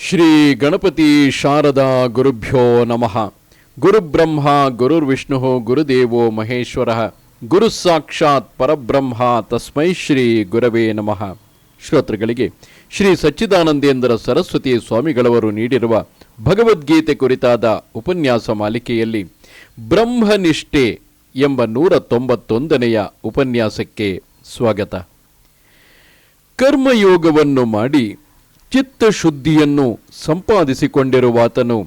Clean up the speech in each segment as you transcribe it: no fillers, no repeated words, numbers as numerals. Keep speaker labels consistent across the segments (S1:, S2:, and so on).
S1: ಶ್ರೀ ಗಣಪತಿ ಶಾರದಾ ಗುರುಭ್ಯೋ ನಮಃ. ಗುರುಬ್ರಹ್ಮ ಗುರುರ್ವಿಷ್ಣು ಗುರುದೇವೋ ಮಹೇಶ್ವರ ಗುರು ಸಾಕ್ಷಾತ್ ಪರಬ್ರಹ್ಮ ತಸ್ಮೈ ಶ್ರೀ ಗುರವೇ ನಮಃ. ಶ್ರೋತೃಗಳಿಗೆ ಶ್ರೀ ಸಚ್ಚಿದಾನಂದೇಂದ್ರ ಸರಸ್ವತಿ ಸ್ವಾಮಿಗಳವರು ನೀಡಿರುವ ಭಗವದ್ಗೀತೆ ಕುರಿತಾದ ಉಪನ್ಯಾಸ ಮಾಲಿಕೆಯಲ್ಲಿ ಬ್ರಹ್ಮನಿಷ್ಠೆ ಎಂಬ 191ನೆಯ ಉಪನ್ಯಾಸಕ್ಕೆ ಸ್ವಾಗತ. ಕರ್ಮಯೋಗವನ್ನು ಮಾಡಿ ಚಿತ್ತಶುದ್ಧಿಯನ್ನು ಸಂಪಾದಿಸಿಕೊಂಡಿರುವಾತನು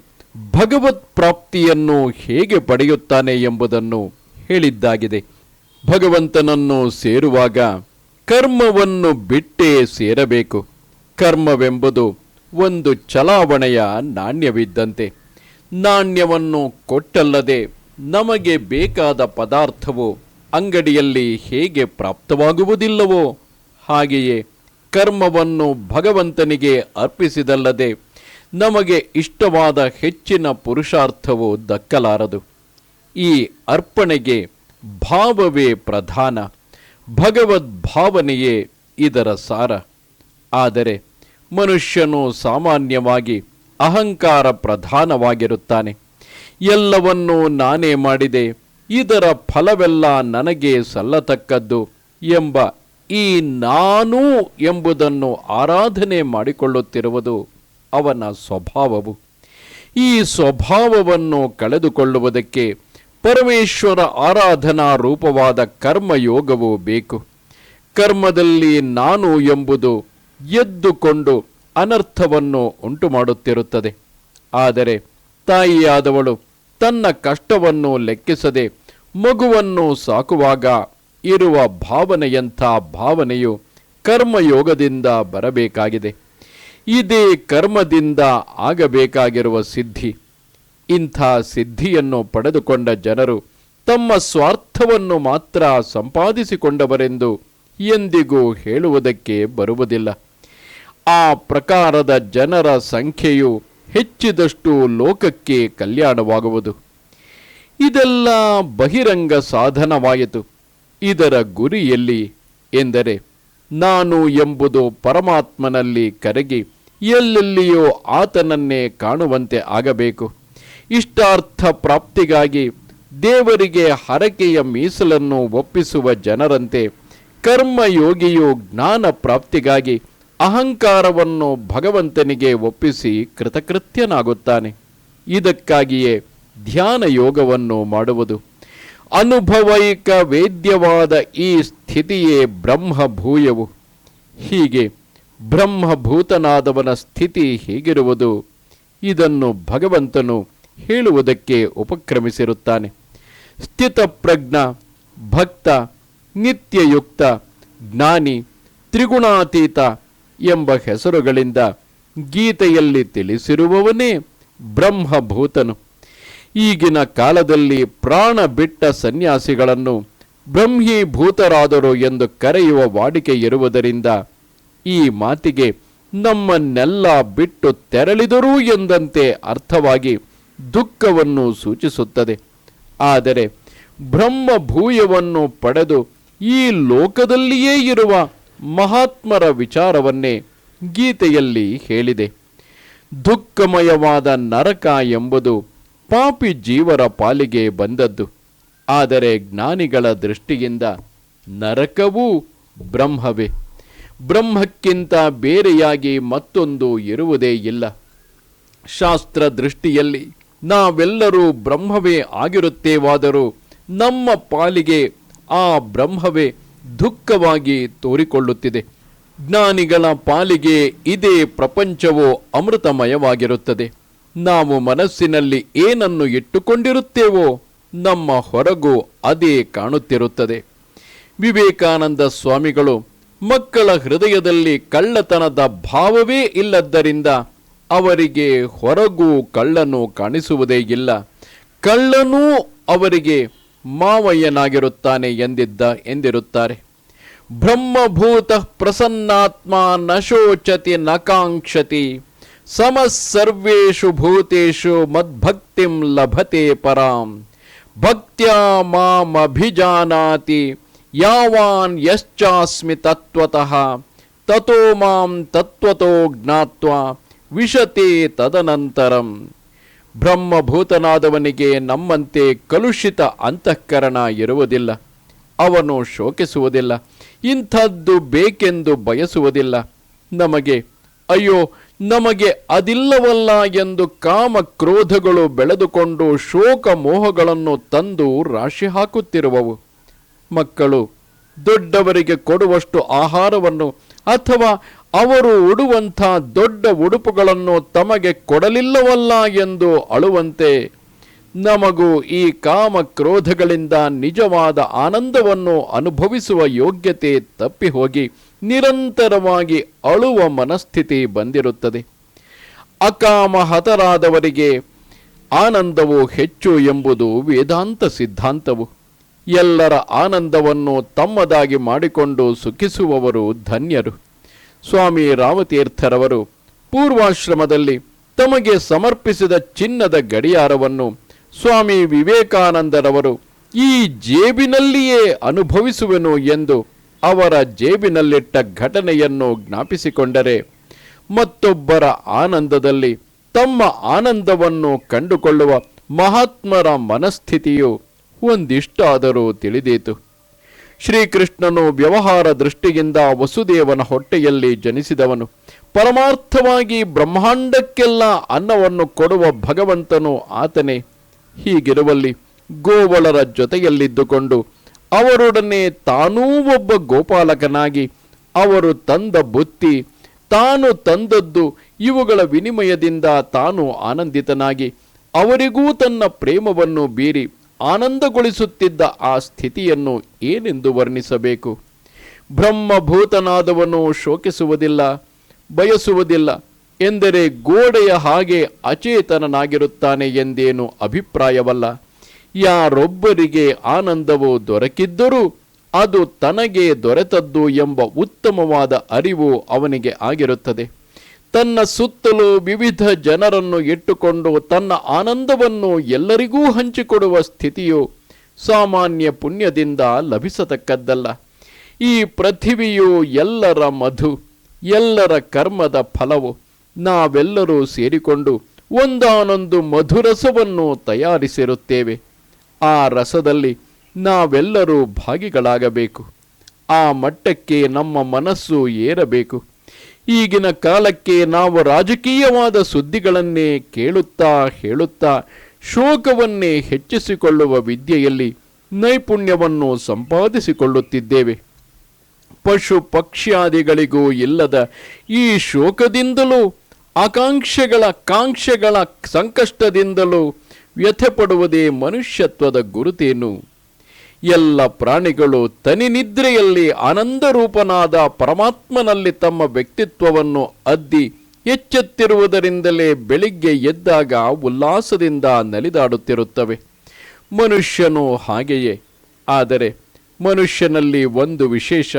S1: ಭಗವತ್ ಪ್ರಾಪ್ತಿಯನ್ನು ಹೇಗೆ ಪಡೆಯುತ್ತಾನೆ ಎಂಬುದನ್ನು ಹೇಳಿದ್ದಾಗಿದೆ. ಭಗವಂತನನ್ನು ಸೇರುವಾಗ ಕರ್ಮವನ್ನು ಬಿಟ್ಟೇ ಸೇರಬೇಕು. ಕರ್ಮವೆಂಬುದು ಒಂದು ಚಲಾವಣೆಯ ನಾಣ್ಯವಿದ್ದಂತೆ. ನಾಣ್ಯವನ್ನು ಕೊಟ್ಟಲ್ಲದೆ ನಮಗೆ ಬೇಕಾದ ಪದಾರ್ಥವು ಅಂಗಡಿಯಲ್ಲಿ ಹೇಗೆ ಪ್ರಾಪ್ತವಾಗುವುದಿಲ್ಲವೋ ಹಾಗೆಯೇ ಕರ್ಮವನ್ನು ಭಗವಂತನಿಗೆ ಅರ್ಪಿಸಿದಲ್ಲದೆ ನಮಗೆ ಇಷ್ಟವಾದ ಹೆಚ್ಚಿನ ಪುರುಷಾರ್ಥವು ದಕ್ಕಲಾರದು. ಈ ಅರ್ಪಣೆಗೆ ಭಾವವೇ ಪ್ರಧಾನ, ಭಗವದ್ಭಾವನೆಯೇ ಇದರ ಸಾರ. ಆದರೆ ಮನುಷ್ಯನು ಸಾಮಾನ್ಯವಾಗಿ ಅಹಂಕಾರ ಪ್ರಧಾನವಾಗಿರುತ್ತಾನೆ. ಎಲ್ಲವನ್ನೂ ನಾನೇ ಮಾಡಿದೆ, ಇದರ ಫಲವೆಲ್ಲ ನನಗೆ ಸಲ್ಲತಕ್ಕದ್ದು ಎಂಬ ಈ ನಾನು ಎಂಬುದನ್ನು ಆರಾಧನೆ ಮಾಡಿಕೊಳ್ಳುತ್ತಿರುವುದು ಅವನ ಸ್ವಭಾವವು. ಈ ಸ್ವಭಾವವನ್ನು ಕಳೆದುಕೊಳ್ಳುವುದಕ್ಕೆ ಪರಮೇಶ್ವರ ಆರಾಧನಾ ರೂಪವಾದ ಕರ್ಮಯೋಗವು ಬೇಕು. ಕರ್ಮದಲ್ಲಿ ನಾನು ಎಂಬುದು ಎದ್ದುಕೊಂಡು ಅನರ್ಥವನ್ನು ಉಂಟು ಮಾಡುತ್ತಿರುತ್ತದೆ. ಆದರೆ ತಾಯಿಯಾದವಳು ತನ್ನ ಕಷ್ಟವನ್ನು ಲೆಕ್ಕಿಸದೆ ಮಗುವನ್ನು ಸಾಕುವಾಗ ಇರುವ ಭಾವನೆಯಂಥ ಭಾವನೆಯು ಕರ್ಮಯೋಗದಿಂದ ಬರಬೇಕಾಗಿದೆ. ಇದೇ ಕರ್ಮದಿಂದ ಆಗಬೇಕಾಗಿರುವ ಸಿದ್ಧಿ. ಇಂಥ ಸಿದ್ಧಿಯನ್ನು ಪಡೆದುಕೊಂಡ ಜನರು ತಮ್ಮ ಸ್ವಾರ್ಥವನ್ನು ಮಾತ್ರ ಸಂಪಾದಿಸಿಕೊಂಡವರೆಂದು ಎಂದಿಗೂ ಹೇಳುವುದಕ್ಕೆ ಬರುವುದಿಲ್ಲ. ಆ ಪ್ರಕಾರದ ಜನರ ಸಂಖ್ಯೆಯು ಹೆಚ್ಚಿದಷ್ಟು ಲೋಕಕ್ಕೆ ಕಲ್ಯಾಣವಾಗುವುದು. ಇದೆಲ್ಲ ಬಹಿರಂಗ ಸಾಧನವಾಯಿತು. ಇದರ ಗುರಿಯಲ್ಲಿ ಎಂದರೆ ನಾನು ಎಂಬುದು ಪರಮಾತ್ಮನಲ್ಲಿ ಕರಗಿ ಎಲ್ಲೆಲ್ಲಿಯೋ ಆತನನ್ನೇ ಕಾಣುವಂತೆ ಆಗಬೇಕು. ಇಷ್ಟಾರ್ಥ ಪ್ರಾಪ್ತಿಗಾಗಿ ದೇವರಿಗೆ ಹರಕೆಯ ಮೀಸಲನ್ನು ಒಪ್ಪಿಸುವ ಜನರಂತೆ ಕರ್ಮಯೋಗಿಯು ಜ್ಞಾನ ಪ್ರಾಪ್ತಿಗಾಗಿ ಅಹಂಕಾರವನ್ನು ಭಗವಂತನಿಗೆ ಒಪ್ಪಿಸಿ ಕೃತಕೃತ್ಯನಾಗುತ್ತಾನೆ. ಇದಕ್ಕಾಗಿಯೇ ಧ್ಯಾನ ಯೋಗವನ್ನು ಮಾಡುವುದು. ಅನುಭವೈಕ ವೇದ್ಯವಾದ ಈ ಸ್ಥಿತಿಯೇ ಬ್ರಹ್ಮಭೂಯವು. ಹೀಗೆ ಬ್ರಹ್ಮಭೂತನಾದವನ ಸ್ಥಿತಿ ಹೇಗಿರುವುದು, ಇದನ್ನು ಭಗವಂತನು ಹೇಳುವುದಕ್ಕೆ ಉಪಕ್ರಮಿಸಿರುತ್ತಾನೆ. ಸ್ಥಿತಪ್ರಜ್ಞ, ಭಕ್ತ, ನಿತ್ಯಯುಕ್ತ, ಜ್ಞಾನಿ, ತ್ರಿಗುಣಾತೀತ ಎಂಬ ಹೆಸರುಗಳಿಂದ ಗೀತೆಯಲ್ಲಿ ತಿಳಿಸಿರುವವನೇ ಬ್ರಹ್ಮಭೂತನು. ಈಗಿನ ಕಾಲದಲ್ಲಿ ಪ್ರಾಣ ಬಿಟ್ಟ ಸನ್ಯಾಸಿಗಳನ್ನು ಬ್ರಹ್ಮೀಭೂತರಾದರು ಎಂದು ಕರೆಯುವ ವಾಡಿಕೆ ಇರುವುದರಿಂದ ಈ ಮಾತಿಗೆ ನಮ್ಮನ್ನೆಲ್ಲ ಬಿಟ್ಟು ತೆರಳಿದರು ಎಂದಂತೆ ಅರ್ಥವಾಗಿ ದುಃಖವನ್ನು ಸೂಚಿಸುತ್ತದೆ. ಆದರೆ ಬ್ರಹ್ಮಭೂಯವನ್ನು ಪಡೆದು ಈ ಲೋಕದಲ್ಲಿಯೇ ಇರುವ ಮಹಾತ್ಮರ ವಿಚಾರವನ್ನೇ ಗೀತೆಯಲ್ಲಿ ಹೇಳಿದೆ. ದುಃಖಮಯವಾದ ನರಕ ಎಂಬುದು ಪಾಪಿ ಜೀವರ ಪಾಲಿಗೆ ಬಂದದ್ದು. ಆದರೆ ಜ್ಞಾನಿಗಳ ದೃಷ್ಟಿಯಿಂದ ನರಕವೂ ಬ್ರಹ್ಮವೇ. ಬ್ರಹ್ಮಕ್ಕಿಂತ ಬೇರೆಯಾಗಿ ಮತ್ತೊಂದು ಇರುವುದೇ ಇಲ್ಲ. ಶಾಸ್ತ್ರ ದೃಷ್ಟಿಯಲ್ಲಿ ನಾವೆಲ್ಲರೂ ಬ್ರಹ್ಮವೇ ಆಗಿರುತ್ತೇವಾದರೂ ನಮ್ಮ ಪಾಲಿಗೆ ಆ ಬ್ರಹ್ಮವೇ ದುಃಖವಾಗಿ ತೋರಿಕೊಳ್ಳುತ್ತಿದೆ. ಜ್ಞಾನಿಗಳ ಪಾಲಿಗೆ ಇದೇ ಪ್ರಪಂಚವೋ ಅಮೃತಮಯವಾಗಿರುತ್ತದೆ. ನಾವು ಮನಸ್ಸಿನಲ್ಲಿ ಏನನ್ನು ಇಟ್ಟುಕೊಂಡಿರುತ್ತೇವೋ ನಮ್ಮ ಹೊರಗೂ ಅದೇ ಕಾಣುತ್ತಿರುತ್ತದೆ. ವಿವೇಕಾನಂದ ಸ್ವಾಮಿಗಳು ಮಕ್ಕಳ ಹೃದಯದಲ್ಲಿ ಕಳ್ಳತನದ ಭಾವವೇ ಇಲ್ಲದ್ದರಿಂದ ಅವರಿಗೆ ಹೊರಗೂ ಕಳ್ಳನು ಕಾಣಿಸುವುದೇ ಇಲ್ಲ, ಕಳ್ಳನೂ ಅವರಿಗೆ ಮಾವಯ್ಯನಾಗಿರುತ್ತಾನೆ ಎಂದಿರುತ್ತಾರೆ. ಬ್ರಹ್ಮಭೂತ ಪ್ರಸನ್ನಾತ್ಮ ನ ಶೋಚತಿ ನ ಕಾಂಕ್ಷತಿ ಸಮಸ್ಸರ್ವೇಷು ಭೂತೇಷು ಮದ್ಭಕ್ತಿಂ ಲಭತೆ ಪರಾಂ ಭಕ್ತ್ಯಾ ಮಾಮಭಿಜಾನಾತಿ ಯಾವಾನ್ ಯಶ್ಚಾಸ್ಮಿ ತತ್ವತಃ ತತೋ ಮಾಂ ತತ್ವತೋ ಜ್ಞಾತ್ವಾ ವಿಶತೆ ತದನಂತರಂ. ಬ್ರಹ್ಮಭೂತನಾದವನಿಗೆ ನಮ್ಮಂತೆ ಕಲುಷಿತ ಅಂತಃಕರಣ ಇರುವುದಿಲ್ಲ. ಅವನು ಶೋಕಿಸುವುದಿಲ್ಲ, ಇಂಥದ್ದು ಬೇಕೆಂದು ಬಯಸುವುದಿಲ್ಲ. ನಮಗೆ ಅದಿಲ್ಲವಲ್ಲ ಎಂದು ಕಾಮ ಕ್ರೋಧಗಳು ಬೆಳೆದುಕೊಂಡು ಶೋಕ ಮೋಹಗಳನ್ನು ತಂದು ರಾಶಿ ಹಾಕುತ್ತಿರುವವು. ಮಕ್ಕಳು ದೊಡ್ಡವರಿಗೆ ಕೊಡುವಷ್ಟು ಆಹಾರವನ್ನು ಅಥವಾ ಅವರು ಉಡುವಂಥ ದೊಡ್ಡ ಉಡುಪುಗಳನ್ನು ತಮಗೆ ಕೊಡಲಿಲ್ಲವಲ್ಲ ಎಂದು ಅಳುವಂತೆ ನಮಗೂ ಈ ಕಾಮ ಕ್ರೋಧಗಳಿಂದ ನಿಜವಾದ ಆನಂದವನ್ನು ಅನುಭವಿಸುವ ಯೋಗ್ಯತೆ ತಪ್ಪಿ ಹೋಗಿ ನಿರಂತರವಾಗಿ ಅಳುವ ಮನಸ್ಥಿತಿ ಬಂದಿರುತ್ತದೆ. ಅಕಾಮ ಹತರಾದವರಿಗೆ ಆನಂದವು ಹೆಚ್ಚು ಎಂಬುದು ವೇದಾಂತ ಸಿದ್ಧಾಂತವು. ಎಲ್ಲರ ಆನಂದವನ್ನು ತಮ್ಮದಾಗಿ ಮಾಡಿಕೊಂಡು ಸುಖಿಸುವವರು ಧನ್ಯರು. ಸ್ವಾಮಿ ರಾಮತೀರ್ಥರವರು ಪೂರ್ವಾಶ್ರಮದಲ್ಲಿ ತಮಗೆ ಸಮರ್ಪಿಸಿದ ಚಿನ್ನದ ಗಡಿಯಾರವನ್ನು ಸ್ವಾಮಿ ವಿವೇಕಾನಂದರವರು ಈ ಜೇಬಿನಲ್ಲಿಯೇ ಅನುಭವಿಸುವೆನು ಎಂದು ಅವರ ಜೇಬಿನಲ್ಲಿಟ್ಟ ಘಟನೆಯನ್ನು ಜ್ಞಾಪಿಸಿಕೊಂಡರೆ ಮತ್ತೊಬ್ಬರ ಆನಂದದಲ್ಲಿ ತಮ್ಮ ಆನಂದವನ್ನು ಕಂಡುಕೊಳ್ಳುವ ಮಹಾತ್ಮರ ಮನಸ್ಥಿತಿಯು ಒಂದಿಷ್ಟಾದರೂ ತಿಳಿದೀತು. ಶ್ರೀಕೃಷ್ಣನು ವ್ಯವಹಾರ ದೃಷ್ಟಿಯಿಂದ ವಸುದೇವನ ಹೊಟ್ಟೆಯಲ್ಲಿ ಜನಿಸಿದವನು. ಪರಮಾರ್ಥವಾಗಿ ಬ್ರಹ್ಮಾಂಡಕ್ಕೆಲ್ಲ ಅನ್ನವನ್ನು ಕೊಡುವ ಭಗವಂತನು ಆತನೇ. ಹೀಗಿರುವಲ್ಲಿ ಗೋವಳರ ಜೊತೆಯಲ್ಲಿದ್ದುಕೊಂಡು ಅವರೊಡನೆ ತಾನೂ ಒಬ್ಬ ಗೋಪಾಲಕನಾಗಿ ಅವರು ತಂದ ಬುತ್ತಿ, ತಾನು ತಂದದ್ದು ಇವುಗಳ ವಿನಿಮಯದಿಂದ ತಾನು ಆನಂದಿತನಾಗಿ ಅವರಿಗೂ ತನ್ನ ಪ್ರೇಮವನ್ನು ಬೀರಿ ಆನಂದಗೊಳಿಸುತ್ತಿದ್ದ ಆ ಸ್ಥಿತಿಯನ್ನು ಏನೆಂದು ವರ್ಣಿಸಬೇಕು? ಬ್ರಹ್ಮಭೂತನಾದವನು ಶೋಕಿಸುವುದಿಲ್ಲ, ಬಯಸುವುದಿಲ್ಲ ಎಂದರೆ ಗೋಡೆಯ ಹಾಗೆ ಅಚೇತನನಾಗಿರುತ್ತಾನೆ ಎಂದೇನು ಅಭಿಪ್ರಾಯವಲ್ಲ. ಯಾರೊಬ್ಬರಿಗೆ ಆನಂದವು ದೊರಕಿದ್ದರೂ ಅದು ತನಗೆ ದೊರೆತದ್ದು ಎಂಬ ಉತ್ತಮವಾದ ಅರಿವು ಅವನಿಗೆ ಆಗಿರುತ್ತದೆ. ತನ್ನ ಸುತ್ತಲೂ ವಿವಿಧ ಜನರನ್ನು ಇಟ್ಟುಕೊಂಡು ತನ್ನ ಆನಂದವನ್ನು ಎಲ್ಲರಿಗೂ ಹಂಚಿಕೊಡುವ ಸ್ಥಿತಿಯು ಸಾಮಾನ್ಯ ಪುಣ್ಯದಿಂದ ಲಭಿಸತಕ್ಕದ್ದಲ್ಲ. ಈ ಪೃಥಿವಿಯು ಎಲ್ಲರ ಮಧು, ಎಲ್ಲರ ಕರ್ಮದ ಫಲವು. ನಾವೆಲ್ಲರೂ ಸೇರಿಕೊಂಡು ಒಂದಾನೊಂದು ಮಧುರಸವನ್ನು ತಯಾರಿಸಿರುತ್ತೇವೆ. ಆ ರಸದಲ್ಲಿ ನಾವೆಲ್ಲರೂ ಭಾಗಿಗಳಾಗಬೇಕು. ಆ ಮಟ್ಟಕ್ಕೆ ನಮ್ಮ ಮನಸ್ಸು ಏರಬೇಕು. ಈಗಿನ ಕಾಲಕ್ಕೆ ನಾವು ರಾಜಕೀಯವಾದ ಸುದ್ದಿಗಳನ್ನೇ ಕೇಳುತ್ತಾ ಹೇಳುತ್ತಾ ಶೋಕವನ್ನೇ ಹೆಚ್ಚಿಸಿಕೊಳ್ಳುವ ವಿದ್ಯೆಯಲ್ಲಿ ನೈಪುಣ್ಯವನ್ನು ಸಂಪಾದಿಸಿಕೊಳ್ಳುತ್ತಿದ್ದೇವೆ. ಪಶು ಪಕ್ಷ್ಯಾದಿಗಳಿಗೂ ಇಲ್ಲದ ಈ ಶೋಕದಿಂದಲೂ ಕಾಂಕ್ಷೆಗಳ ಸಂಕಷ್ಟದಿಂದಲೂ ವ್ಯಥೆಪಡುವುದೇ ಮನುಷ್ಯತ್ವದ ಗುರುತೇನು? ಎಲ್ಲ ಪ್ರಾಣಿಗಳು ತನಿನಿದ್ರೆಯಲ್ಲಿ ಆನಂದರೂಪನಾದ ಪರಮಾತ್ಮನಲ್ಲಿ ತಮ್ಮ ವ್ಯಕ್ತಿತ್ವವನ್ನು ಅದ್ದಿ ಎಚ್ಚೆತ್ತಿರುವುದರಿಂದಲೇ ಬೆಳಿಗ್ಗೆ ಎದ್ದಾಗ ಉಲ್ಲಾಸದಿಂದ ನಲಿದಾಡುತ್ತಿರುತ್ತವೆ. ಮನುಷ್ಯನು ಹಾಗೆಯೇ. ಆದರೆ ಮನುಷ್ಯನಲ್ಲಿ ಒಂದು ವಿಶೇಷ,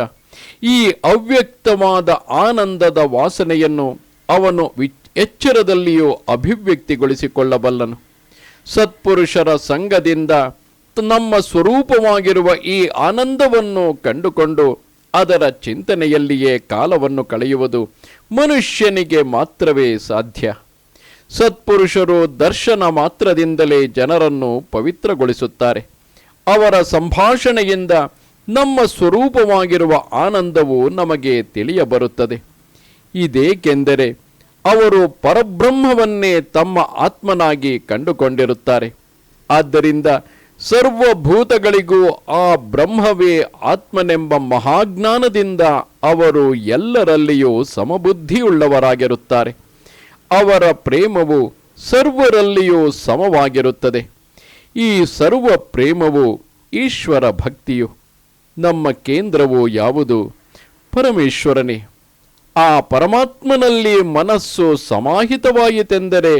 S1: ಈ ಅವ್ಯಕ್ತವಾದ ಆನಂದದ ವಾಸನೆಯನ್ನು ಅವನು ಎಚ್ಚರದಲ್ಲಿಯೂ ಅಭಿವ್ಯಕ್ತಿಗೊಳಿಸಿಕೊಳ್ಳಬಲ್ಲನು. ಸತ್ಪುರುಷರ ಸಂಘದಿಂದ ನಮ್ಮ ಸ್ವರೂಪವಾಗಿರುವ ಈ ಆನಂದವನ್ನು ಕಂಡುಕೊಂಡು ಅದರ ಚಿಂತನೆಯಲ್ಲಿಯೇ ಕಾಲವನ್ನು ಕಳೆಯುವುದು ಮನುಷ್ಯನಿಗೆ ಮಾತ್ರವೇ ಸಾಧ್ಯ. ಸತ್ಪುರುಷರು ದರ್ಶನ ಮಾತ್ರದಿಂದಲೇ ಜನರನ್ನು ಪವಿತ್ರಗೊಳಿಸುತ್ತಾರೆ. ಅವರ ಸಂಭಾಷಣೆಯಿಂದ ನಮ್ಮ ಸ್ವರೂಪವಾಗಿರುವ ಆನಂದವು ನಮಗೆ ತಿಳಿಯಬರುತ್ತದೆ. ಇದೇಕೆಂದರೆ ಅವರು ಪರಬ್ರಹ್ಮವನ್ನೇ ತಮ್ಮ ಆತ್ಮನಾಗಿ ಕಂಡುಕೊಂಡಿರುತ್ತಾರೆ. ಆದ್ದರಿಂದ ಸರ್ವಭೂತಗಳಿಗೂ ಆ ಬ್ರಹ್ಮವೇ ಆತ್ಮನೆಂಬ ಮಹಾಜ್ಞಾನದಿಂದ ಅವರು ಎಲ್ಲರಲ್ಲಿಯೂ ಸಮಬುದ್ಧಿಯುಳ್ಳವರಾಗಿರುತ್ತಾರೆ. ಅವರ ಪ್ರೇಮವು ಸರ್ವರಲ್ಲಿಯೂ ಸಮವಾಗಿರುತ್ತದೆ. ಈ ಸರ್ವ ಪ್ರೇಮವು ಈಶ್ವರ ಭಕ್ತಿಯು. ನಮ್ಮ ಕೇಂದ್ರವು ಯಾವುದು? ಪರಮೇಶ್ವರನೇ. ಆ ಪರಮಾತ್ಮನಲ್ಲಿ ಮನಸ್ಸು ಸಮಾಹಿತವಾಯಿತೆಂದರೆ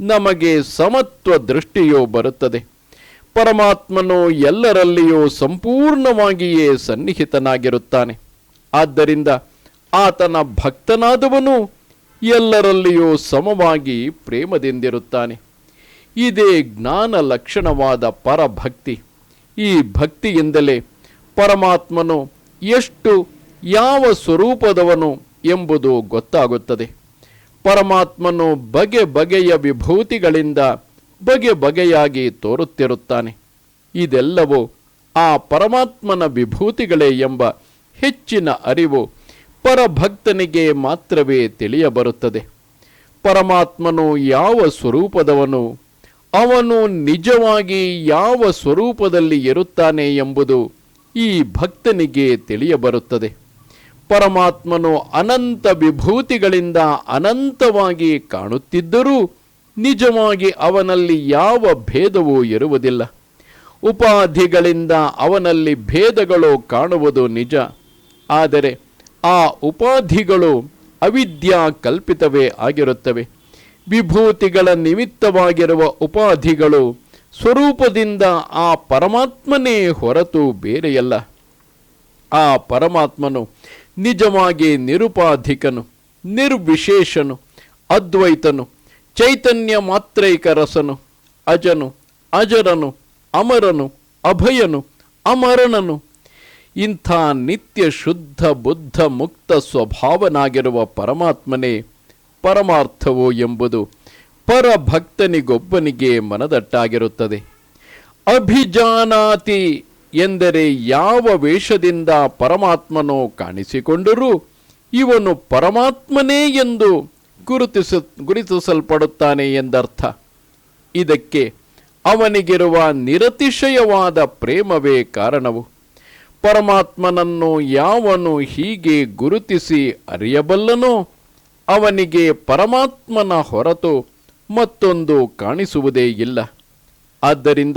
S1: ನಮಗೆ ಸಮತ್ವ ದೃಷ್ಟಿಯು ಬರುತ್ತದೆ. ಪರಮಾತ್ಮನು ಎಲ್ಲರಲ್ಲಿಯೂ ಸಂಪೂರ್ಣವಾಗಿಯೇ ಸನ್ನಿಹಿತನಾಗಿರುತ್ತಾನೆ. ಆದ್ದರಿಂದ ಆತನ ಭಕ್ತನಾದವನು ಎಲ್ಲರಲ್ಲಿಯೂ ಸಮವಾಗಿ ಪ್ರೇಮದಿಂದಿರುತ್ತಾನೆ. ಇದೇ ಜ್ಞಾನ ಲಕ್ಷಣವಾದ ಪರಭಕ್ತಿ. ಈ ಭಕ್ತಿಯಿಂದಲೇ ಪರಮಾತ್ಮನು ಎಷ್ಟು ಯಾವ ಸ್ವರೂಪದವನು ಎಂಬುದು ಗೊತ್ತಾಗುತ್ತದೆ. ಪರಮಾತ್ಮನು ಬಗೆ ಬಗೆಯ ವಿಭೂತಿಗಳಿಂದ ಬಗೆ ಬಗೆಯಾಗಿ ತೋರುತ್ತಿರುತ್ತಾನೆ. ಇದೆಲ್ಲವೂ ಆ ಪರಮಾತ್ಮನ ವಿಭೂತಿಗಳೇ ಎಂಬ ಹೆಚ್ಚಿನ ಅರಿವು ಪರಭಕ್ತನಿಗೆ ಮಾತ್ರವೇ ತಿಳಿಯಬರುತ್ತದೆ. ಪರಮಾತ್ಮನು ಯಾವ ಸ್ವರೂಪದವನು, ಅವನು ನಿಜವಾಗಿ ಯಾವ ಸ್ವರೂಪದಲ್ಲಿ ಇರುತ್ತಾನೆ ಎಂಬುದು ಈ ಭಕ್ತನಿಗೆ ತಿಳಿಯಬರುತ್ತದೆ. ಪರಮಾತ್ಮನು ಅನಂತ ವಿಭೂತಿಗಳಿಂದ ಅನಂತವಾಗಿ ಕಾಣುತ್ತಿದ್ದರೂ ನಿಜವಾಗಿ ಅವನಲ್ಲಿ ಯಾವ ಭೇದವೂ ಇರುವುದಿಲ್ಲ. ಉಪಾಧಿಗಳಿಂದ ಅವನಲ್ಲಿ ಭೇದಗಳು ಕಾಣುವುದು ನಿಜ. ಆದರೆ ಆ ಉಪಾಧಿಗಳು ಅವಿದ್ಯಾ ಕಲ್ಪಿತವೇ ಆಗಿರುತ್ತವೆ. ವಿಭೂತಿಗಳ ನಿಮಿತ್ತವಾಗಿರುವ ಉಪಾಧಿಗಳು ಸ್ವರೂಪದಿಂದ ಆ ಪರಮಾತ್ಮನೇ ಹೊರತು ಬೇರೆಯಲ್ಲ. ಆ ಪರಮಾತ್ಮನು ನಿಜವಾಗಿ ನಿರುಪಾಧಿಕನು, ನಿರ್ವಿಶೇಷನು, ಅದ್ವೈತನು, ಚೈತನ್ಯ ಮಾತ್ರೈಕ ರಸನು, ಅಜನು, ಅಜರನು, ಅಮರನು, ಅಭಯನು, ಅಮರಣನು. ಇಂಥ ನಿತ್ಯ ಶುದ್ಧ ಬುದ್ಧ ಮುಕ್ತ ಸ್ವಭಾವನಾಗಿರುವ ಪರಮಾತ್ಮನೇ ಪರಮಾರ್ಥವು ಎಂಬುದು ಪರಭಕ್ತನಿಗೊಬ್ಬನಿಗೆ ಮನದಟ್ಟಾಗಿರುತ್ತದೆ. ಅಭಿಜಾನಾತಿ ಎಂದರೆ ಯಾವ ವೇಷದಿಂದ ಪರಮಾತ್ಮನೋ ಕಾಣಿಸಿಕೊಂಡರೂ ಇವನು ಪರಮಾತ್ಮನೇ ಎಂದು ಗುರುತಿಸಲ್ಪಡುತ್ತಾನೆ ಎಂದರ್ಥ. ಇದಕ್ಕೆ ಅವನಿಗಿರುವ ನಿರತಿಶಯವಾದ ಪ್ರೇಮವೇ ಕಾರಣವು. ಪರಮಾತ್ಮನನ್ನು ಯಾವನು ಹೀಗೆ ಗುರುತಿಸಿ ಅರಿಯಬಲ್ಲನೋ ಅವನಿಗೆ ಪರಮಾತ್ಮನ ಹೊರತು ಮತ್ತೊಂದು ಕಾಣಿಸುವುದೇ ಇಲ್ಲ. ಆದ್ದರಿಂದ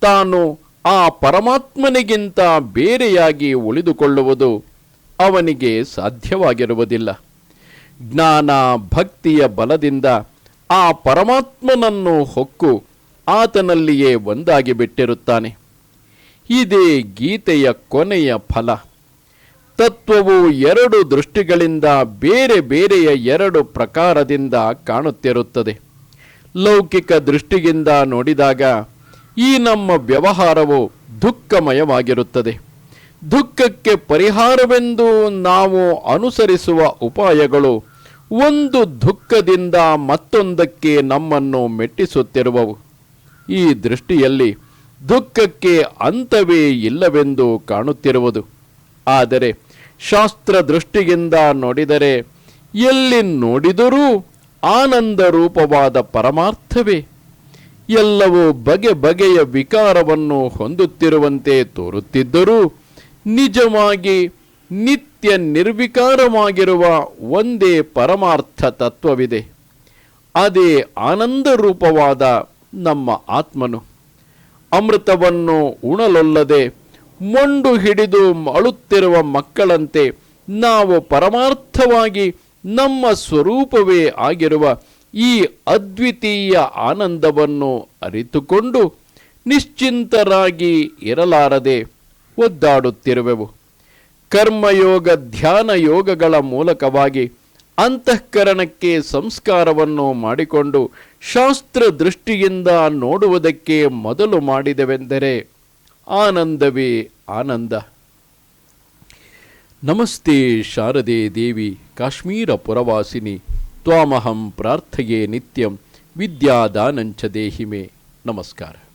S1: ತಾನು ಆ ಪರಮಾತ್ಮನಿಗಿಂತ ಬೇರೆಯಾಗಿ ಉಳಿದುಕೊಳ್ಳುವುದು ಅವನಿಗೆ ಸಾಧ್ಯವಾಗಿರುವುದಿಲ್ಲ. ಜ್ಞಾನ ಭಕ್ತಿಯ ಬಲದಿಂದ ಆ ಪರಮಾತ್ಮನನ್ನು ಹೊಕ್ಕು ಆತನಲ್ಲಿಯೇ ಒಂದಾಗಿ ಬಿಟ್ಟಿರುತ್ತಾನೆ. ಇದೇ ಗೀತೆಯ ಕೊನೆಯ ಫಲ. ತತ್ವವು ಎರಡು ದೃಷ್ಟಿಗಳಿಂದ ಬೇರೆ ಬೇರೆಯ ಎರಡು ಪ್ರಕಾರದಿಂದ ಕಾಣುತ್ತಿರುತ್ತದೆ. ಲೌಕಿಕ ದೃಷ್ಟಿಯಿಂದ ನೋಡಿದಾಗ ಈ ನಮ್ಮ ವ್ಯವಹಾರವು ದುಃಖಮಯವಾಗಿರುತ್ತದೆ. ದುಃಖಕ್ಕೆ ಪರಿಹಾರವೆಂದು ನಾವು ಅನುಸರಿಸುವ ಉಪಾಯಗಳು ಒಂದು ದುಃಖದಿಂದ ಮತ್ತೊಂದಕ್ಕೆ ನಮ್ಮನ್ನು ಮೆಟ್ಟಿಸುತ್ತಿರುವವು. ಈ ದೃಷ್ಟಿಯಲ್ಲಿ ದುಃಖಕ್ಕೆ ಅಂತವೇ ಇಲ್ಲವೆಂದು ಕಾಣುತ್ತಿರುವುದು. ಆದರೆ ಶಾಸ್ತ್ರ ದೃಷ್ಟಿಯಿಂದ ನೋಡಿದರೆ ಎಲ್ಲಿ ನೋಡಿದರೂ ಆನಂದ ರೂಪವಾದ ಪರಮಾರ್ಥವೇ. ಎಲ್ಲವೂ ಬಗೆ ಬಗೆಯ ವಿಕಾರವನ್ನು ಹೊಂದುತ್ತಿರುವಂತೆ ತೋರುತ್ತಿದ್ದರೂ ನಿಜವಾಗಿ ನಿತ್ಯ ನಿರ್ವಿಕಾರವಾಗಿರುವ ಒಂದೇ ಪರಮಾರ್ಥ ತತ್ವವಿದೆ. ಅದೇ ಆನಂದ ರೂಪವಾದ ನಮ್ಮ ಆತ್ಮನು. ಅಮೃತವನ್ನು ಉಣಲೊಲ್ಲದೆ ಮೊಂಡು ಹಿಡಿದು ಅಳುತ್ತಿರುವ ಮಕ್ಕಳಂತೆ ನಾವು ಪರಮಾರ್ಥವಾಗಿ ನಮ್ಮ ಸ್ವರೂಪವೇ ಆಗಿರುವ ಈ ಅದ್ವಿತೀಯ ಆನಂದವನ್ನು ಅರಿತುಕೊಂಡು ನಿಶ್ಚಿಂತರಾಗಿ ಇರಲಾರದೆ ಒದ್ದಾಡುತ್ತಿರುವೆವು. ಕರ್ಮಯೋಗ ಧ್ಯಾನ ಯೋಗಗಳ ಮೂಲಕವಾಗಿ ಅಂತಃಕರಣಕ್ಕೆ ಸಂಸ್ಕಾರವನ್ನು ಮಾಡಿಕೊಂಡು ಶಾಸ್ತ್ರ ದೃಷ್ಟಿಯಿಂದ ನೋಡುವುದಕ್ಕೆ ಮೊದಲು ಮಾಡಿದೆವೆಂದರೆ ಆನಂದವೇ ಆನಂದ. ನಮಸ್ತೆ ಶಾರದೆ ದೇವಿ ಕಾಶ್ಮೀರ ಪುರವಾಸಿನಿ ತ್ವಾಮಹಂ ಪ್ರಾರ್ಥಯೇ ನಿತ್ಯಂ ವಿದ್ಯಾದಾನಂಚ ದೇಹಿಮೆ. ನಮಸ್ಕಾರ.